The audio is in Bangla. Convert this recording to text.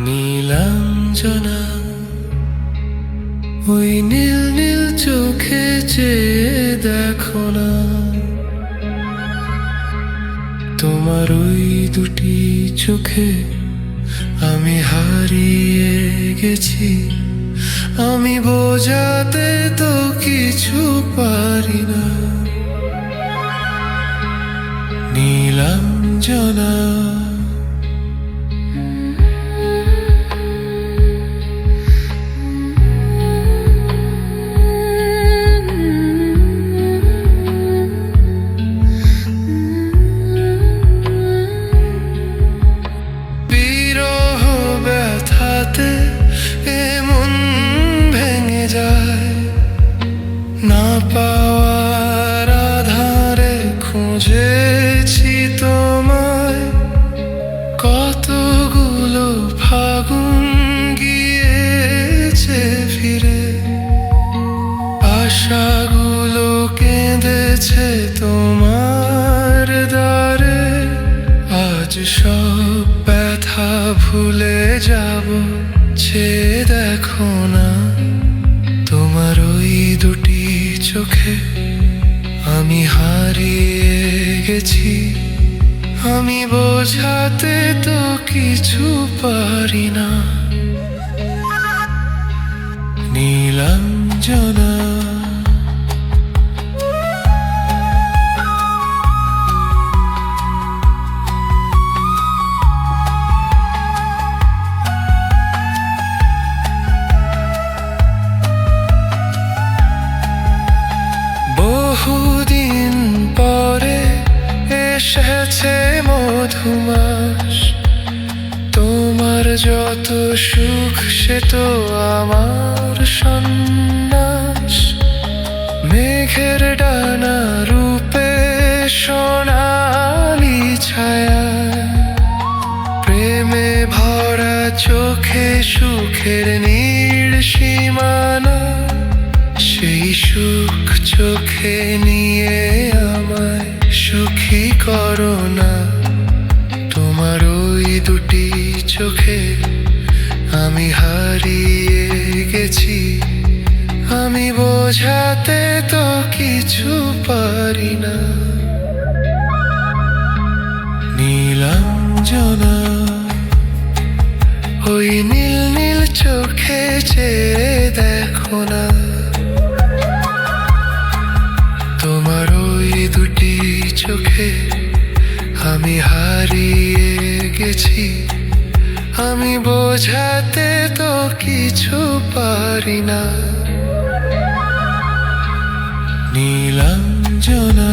নীলাঞ্জনা ওই নীল নীল চোখে চেয়ে দেখো না, তোমার ওই দুটি চোখে আমি হারিয়ে গেছি। আমি বোঝাতে তো কিছু পারি না। নীলাঞ্জনা এমন ভেঙে যায়, না পাওয়ার আধারে খুঁজেছি তোমায়। কতগুলো ফাগুন গিয়েছে ফিরে, আশাগুলো কেঁদেছে তোমার দ্বারে। আজ সব ব্যথা ভুলে যাব, চেয়ে দেখো না, তোমার ওই দুটি চোখে আমি হারিয়ে গেছি। আমি বোঝাতে তো কিছু পারি না। নীলাঞ্জনা বহুদিন পরে এসেছে মধুমাস, তোমার যত সুখ সে তো আমার সন্ন্যাস। মেঘের ডানা রূপে সোনালি ছায়া, প্রেমে ভরা চোখে সুখের নীল সীমানা। সেই সুখ চোখে নিয়ে আমায় সুখী করো না, তোমার ওই দুটি চোখে আমি হারিয়ে গেছি। আমি বোঝাতে তো কিছু পারি না। নীলাঞ্জনা ওই নীল নীল চোখে চেয়ে দেখো না, তোমার ওই দুটি চোখে আমি হারিয়ে গেছি। আমি বোঝাতে তো কিছু পারি না। নীলাঞ্জনা।